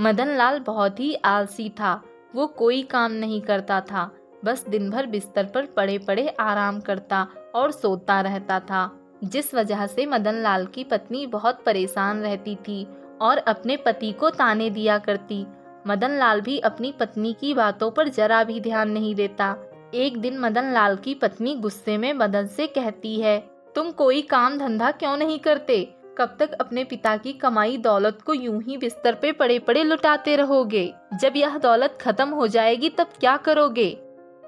मदनलाल बहुत ही आलसी था। वो कोई काम नहीं करता था, बस दिन भर बिस्तर पर पड़े पड़े आराम करता और सोता रहता था, जिस वजह से मदनलाल की पत्नी बहुत परेशान रहती थी और अपने पति को ताने दिया करती। मदनलाल भी अपनी पत्नी की बातों पर जरा भी ध्यान नहीं देता। एक दिन मदनलाल की पत्नी गुस्से में मदन से कहती है, तुम कोई काम धंधा क्यों नहीं करते? कब तक अपने पिता की कमाई दौलत को यूं ही बिस्तर पे पड़े पड़े लुटाते रहोगे? जब यह दौलत खत्म हो जाएगी तब क्या करोगे?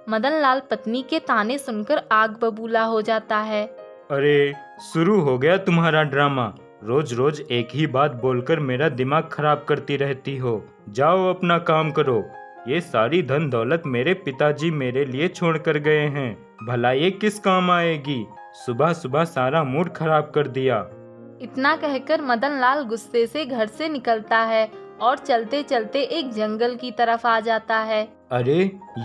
मदनलाल पत्नी के ताने सुनकर आग बबूला हो जाता है। अरे, शुरू हो गया तुम्हारा ड्रामा। रोज रोज एक ही बात बोलकर मेरा दिमाग खराब करती रहती हो। जाओ अपना काम करो। ये सारी धन दौलत मेरे पिताजी मेरे लिए छोड़ कर गए हैं। भला ये किस काम आएगी? सुबह सुबह सारा मूड खराब कर दिया। इतना कहकर मदनलाल गुस्से से घर से निकलता है और चलते चलते एक जंगल की तरफ आ जाता है। अरे,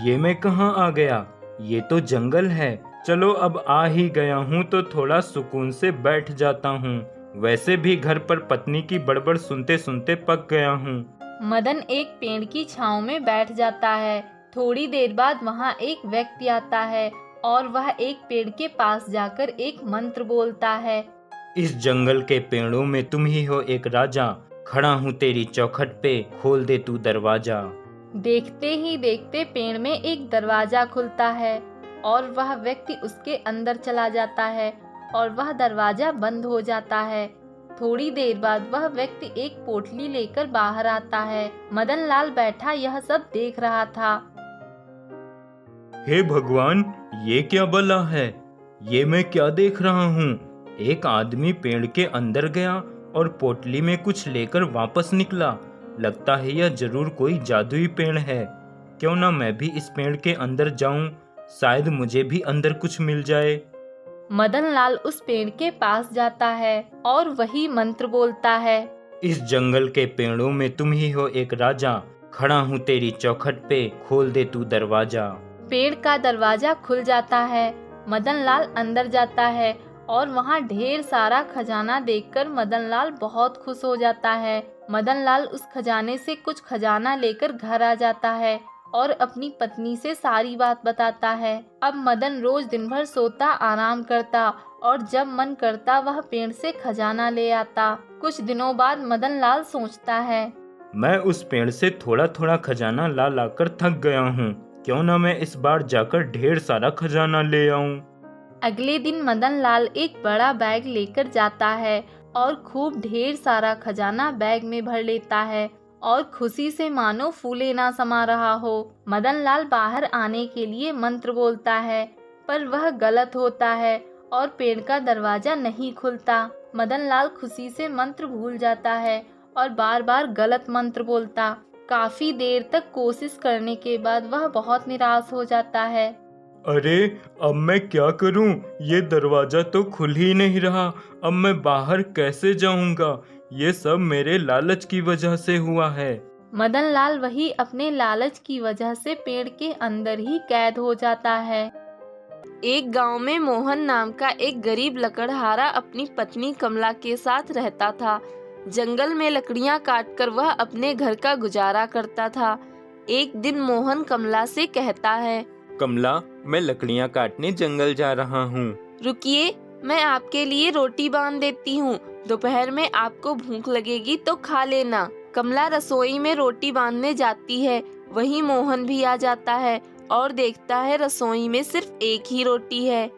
ये मैं कहाँ आ गया? ये तो जंगल है। चलो अब आ ही गया हूँ तो थोड़ा सुकून से बैठ जाता हूँ। वैसे भी घर पर पत्नी की बड़बड़ सुनते सुनते पक गया हूँ। मदन एक पेड़ की छांव में बैठ जाता है। थोड़ी देर बाद वहाँ एक व्यक्ति आता है और वह एक पेड़ के पास जाकर एक मंत्र बोलता है। इस जंगल के पेड़ों में तुम ही हो एक राजा। खड़ा हूँ तेरी चौखट पे, खोल दे तू दरवाजा। देखते ही देखते पेड़ में एक दरवाजा खुलता है और वह व्यक्ति उसके अंदर चला जाता है और वह दरवाजा बंद हो जाता है। थोड़ी देर बाद वह व्यक्ति एक पोटली लेकर बाहर आता है। मदनलाल बैठा यह सब देख रहा था। हे भगवान, ये क्या बला है? ये मैं क्या देख रहा हूँ? एक आदमी पेड़ के अंदर गया और पोटली में कुछ लेकर वापस निकला। लगता है यह जरूर कोई जादुई पेड़ है। क्यों ना मैं भी इस पेड़ के अंदर जाऊं, शायद मुझे भी अंदर कुछ मिल जाए। मदनलाल उस पेड़ के पास जाता है और वही मंत्र बोलता है। इस जंगल के पेड़ों में तुम ही हो एक राजा। खड़ा हूँ तेरी चौखट पे, खोल दे तू दरवाजा। पेड़ का दरवाजा खुल जाता है। मदनलाल अंदर जाता है और वहाँ ढेर सारा खजाना देखकर मदनलाल बहुत खुश हो जाता है। मदनलाल उस खजाने से कुछ खजाना लेकर घर आ जाता है और अपनी पत्नी से सारी बात बताता है। अब मदन रोज दिन भर सोता आराम करता और जब मन करता वह पेड़ से खजाना ले आता। कुछ दिनों बाद मदनलाल सोचता है, मैं उस पेड़ से थोड़ा थोड़ा खजाना ला लाकर थक गया हूँ। क्यों ना मैं इस बार जाकर ढेर सारा खजाना ले आऊं। अगले दिन मदनलाल एक बड़ा बैग लेकर जाता है और खूब ढेर सारा खजाना बैग में भर लेता है और खुशी से मानो फूले ना समा रहा हो। मदनलाल बाहर आने के लिए मंत्र बोलता है, पर वह गलत होता है और पेड़ का दरवाजा नहीं खुलता। मदनलाल खुशी से मंत्र भूल जाता है और बार बार गलत मंत्र बोलता। काफी देर तक कोशिश करने के बाद वह बहुत निराश हो जाता है। अरे, अब मैं क्या करूं? ये दरवाजा तो खुल ही नहीं रहा। अब मैं बाहर कैसे जाऊंगा? ये सब मेरे लालच की वजह से हुआ है। मदनलाल वही अपने लालच की वजह से पेड़ के अंदर ही कैद हो जाता है। एक गांव में मोहन नाम का एक गरीब लकड़हारा अपनी पत्नी कमला के साथ रहता था। जंगल में लकड़ियां काटकर वह अपने घर का गुजारा करता था। एक दिन मोहन कमला से कहता है, कमला, मैं लकड़ियां काटने जंगल जा रहा हूँ। रुकिए, मैं आपके लिए रोटी बांध देती हूँ। दोपहर में आपको भूख लगेगी तो खा लेना। कमला रसोई में रोटी बांधने जाती है। वहीं मोहन भी आ जाता है और देखता है रसोई में सिर्फ एक ही रोटी है।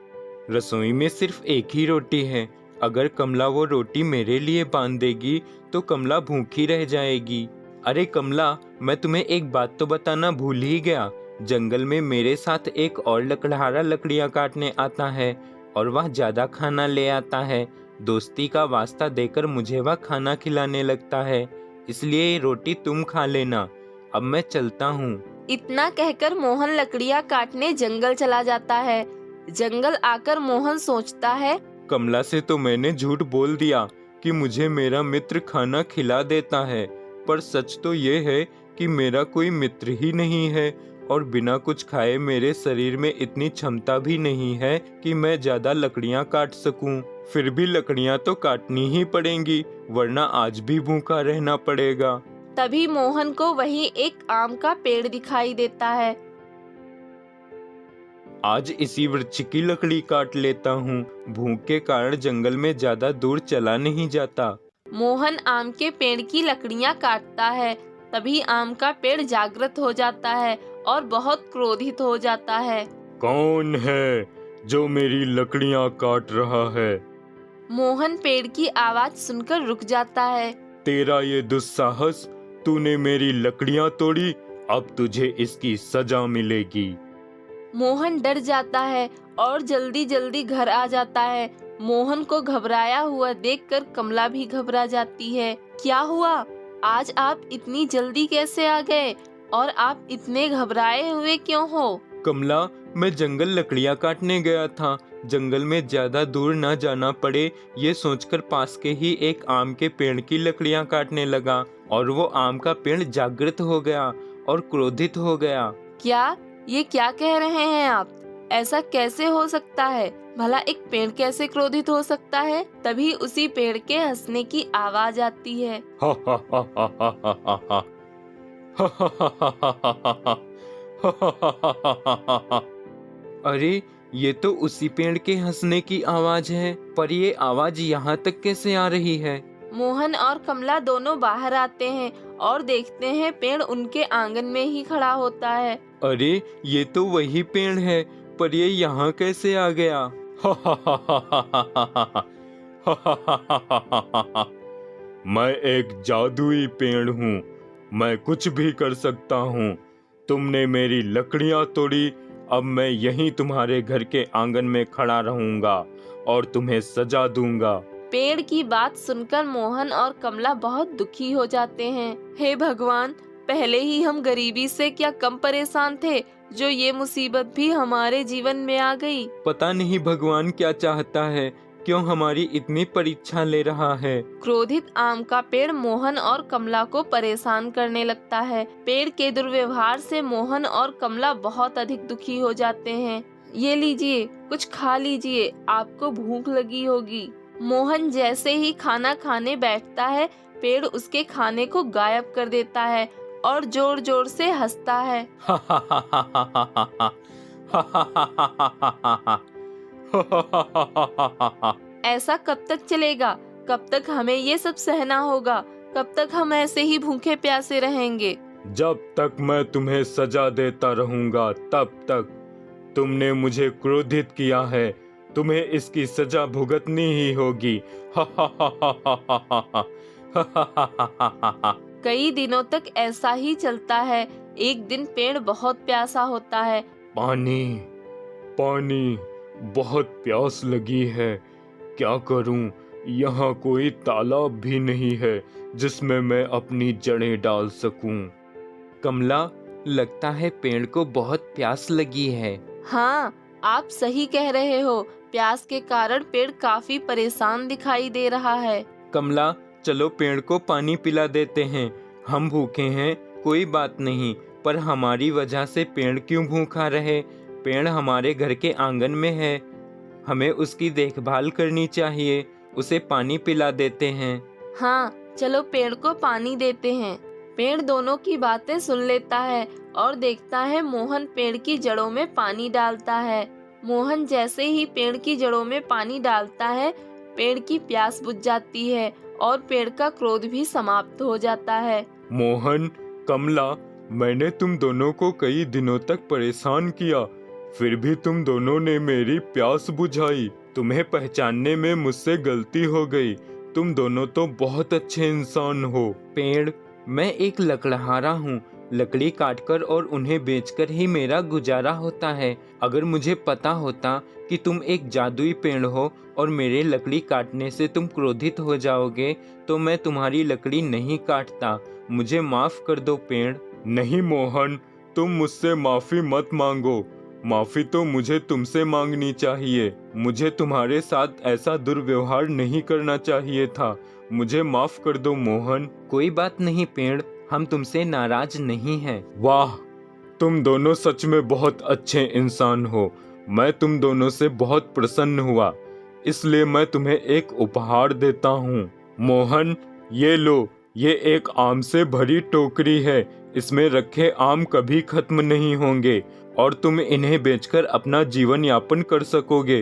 रसोई में सिर्फ एक ही रोटी है। अगर कमला वो रोटी मेरे लिए बांध देगी तो कमला भूखी रह जाएगी। अरे कमला, मैं तुम्हें एक बात तो बताना भूल ही गया। जंगल में मेरे साथ एक और लकड़हारा लकड़ियां काटने आता है और वह ज्यादा खाना ले आता है। दोस्ती का वास्ता देकर मुझे वह खाना खिलाने लगता है, इसलिए ये रोटी तुम खा लेना। अब मैं चलता हूँ। इतना कहकर मोहन लकड़ियां काटने जंगल चला जाता है। जंगल आकर मोहन सोचता है, कमला से तो मैंने झूठ बोल दिया कि मुझे मेरा मित्र खाना खिला देता है, पर सच तो ये है कि मेरा कोई मित्र ही नहीं है और बिना कुछ खाए मेरे शरीर में इतनी क्षमता भी नहीं है कि मैं ज्यादा लकड़ियां काट सकूं। फिर भी लकड़ियां तो काटनी ही पड़ेंगी, वरना आज भी भूखा रहना पड़ेगा। तभी मोहन को वहीं एक आम का पेड़ दिखाई देता है। आज इसी वृक्ष की लकड़ी काट लेता हूँ। भूख के कारण जंगल में ज्यादा दूर चला नहीं जाता। मोहन आम के पेड़ की लकड़ियां काटता है। तभी आम का पेड़ जागृत हो जाता है और बहुत क्रोधित हो जाता है। कौन है जो मेरी लकड़ियाँ काट रहा है? मोहन पेड़ की आवाज सुनकर रुक जाता है। तेरा ये दुस्साहस, तूने मेरी लकड़ियाँ तोड़ी, अब तुझे इसकी सजा मिलेगी। मोहन डर जाता है और जल्दी जल्दी घर आ जाता है। मोहन को घबराया हुआ देखकर कमला भी घबरा जाती है। क्या हुआ? आज आप इतनी जल्दी कैसे आ गए? और आप इतने घबराए हुए क्यों हो? कमला, मैं जंगल लकड़ियाँ काटने गया था। जंगल में ज्यादा दूर न जाना पड़े, ये सोचकर पास के ही एक आम के पेड़ की लकड़ियाँ काटने लगा और वो आम का पेड़ जागृत हो गया और क्रोधित हो गया। क्या? ये क्या कह रहे हैं आप? ऐसा कैसे हो सकता है? भला एक पेड़ कैसे क्रोधित हो सकता है? तभी उसी पेड़ के हंसने की आवाज आती है। हा हा हा हा हा हा हा हा हा हा हा हा हा हा। अरे, ये तो उसी पेड़ के हंसने की आवाज है, पर ये आवाज यहाँ तक कैसे आ रही है? मोहन और कमला दोनों बाहर आते हैं और देखते हैं पेड़ उनके आंगन में ही खड़ा होता है। अरे, ये तो वही पेड़ है, पर ये यहाँ कैसे आ गया? हा हा हा हा हा हा हा हा हा हा हा हा हा। मैं एक जादुई पेड़ हूँ, मैं कुछ भी कर सकता हूँ। तुमने मेरी लकड़ियाँ तोड़ी, अब मैं यहीं तुम्हारे घर के आंगन में खड़ा रहूंगा और तुम्हें सजा दूंगा। पेड़ की बात सुनकर मोहन और कमला बहुत दुखी हो जाते हैं। हे भगवान, पहले ही हम गरीबी से क्या कम परेशान थे, जो ये मुसीबत भी हमारे जीवन में आ गई। पता नहीं भगवान क्या चाहता है, क्यों हमारी इतनी परीक्षा ले रहा है। क्रोधित आम का पेड़ मोहन और कमला को परेशान करने लगता है। पेड़ के दुर्व्यवहार से मोहन और कमला बहुत अधिक दुखी हो जाते हैं। ये लीजिए, कुछ खा लीजिए, आपको भूख लगी होगी। मोहन जैसे ही खाना खाने बैठता है, पेड़ उसके खाने को गायब कर देता है और जोर जोर से हंसता है। ऐसा कब तक चलेगा? कब तक हमें ये सब सहना होगा? कब तक हम ऐसे ही भूखे प्यासे रहेंगे? जब तक मैं तुम्हें सजा देता रहूंगा, तब तक। तुमने मुझे क्रोधित किया है, तुम्हें इसकी सजा भुगतनी ही होगी। कई दिनों तक ऐसा ही चलता है। एक दिन पेड़ बहुत प्यासा होता है। पानी, पानी, बहुत प्यास लगी है। क्या करूं? यहाँ कोई तालाब भी नहीं है जिसमें मैं अपनी जड़ें डाल सकूं। कमला, लगता है पेड़ को बहुत प्यास लगी है। हाँ, आप सही कह रहे हो। प्यास के कारण पेड़ काफी परेशान दिखाई दे रहा है। कमला, चलो पेड़ को पानी पिला देते हैं। हम भूखे हैं, कोई बात नहीं, पर हमारी वजह से पेड़ क्यों भूखा रहे? पेड़ हमारे घर के आंगन में है, हमें उसकी देखभाल करनी चाहिए। उसे पानी पिला देते हैं। हाँ, चलो पेड़ को पानी देते हैं। पेड़ दोनों की बातें सुन लेता है और देखता है मोहन पेड़ की जड़ों में पानी डालता है। मोहन जैसे ही पेड़ की जड़ों में पानी डालता है, पेड़ की प्यास बुझ जाती है और पेड़ का क्रोध भी समाप्त हो जाता है। मोहन, कमला, मैंने तुम दोनों को कई दिनों तक परेशान किया, फिर भी तुम दोनों ने मेरी प्यास बुझाई। तुम्हें पहचानने में मुझसे गलती हो गई। तुम दोनों तो बहुत अच्छे इंसान हो। पेड़, मैं एक लकड़हारा हूँ। लकड़ी काटकर और उन्हें बेचकर ही मेरा गुजारा होता है। अगर मुझे पता होता कि तुम एक जादुई पेड़ हो और मेरे लकड़ी काटने से तुम क्रोधित हो जाओगे, तो मैं तुम्हारी लकड़ी नहीं काटता। मुझे माफ कर दो पेड़। नहीं मोहन, तुम मुझसे माफी मत मांगो। माफी तो मुझे तुमसे मांगनी चाहिए। मुझे तुम्हारे साथ ऐसा दुर्व्यवहार नहीं करना चाहिए था। मुझे माफ कर दो मोहन। कोई बात नहीं पेड़, हम तुमसे नाराज नहीं हैं। वाह, तुम दोनों सच में बहुत अच्छे इंसान हो। मैं तुम दोनों से बहुत प्रसन्न हुआ, इसलिए मैं तुम्हें एक उपहार देता हूँ। मोहन, ये लो, ये एक आम से भरी टोकरी है, इसमें रखे आम कभी खत्म नहीं होंगे और तुम इन्हें बेचकर अपना जीवन यापन कर सकोगे।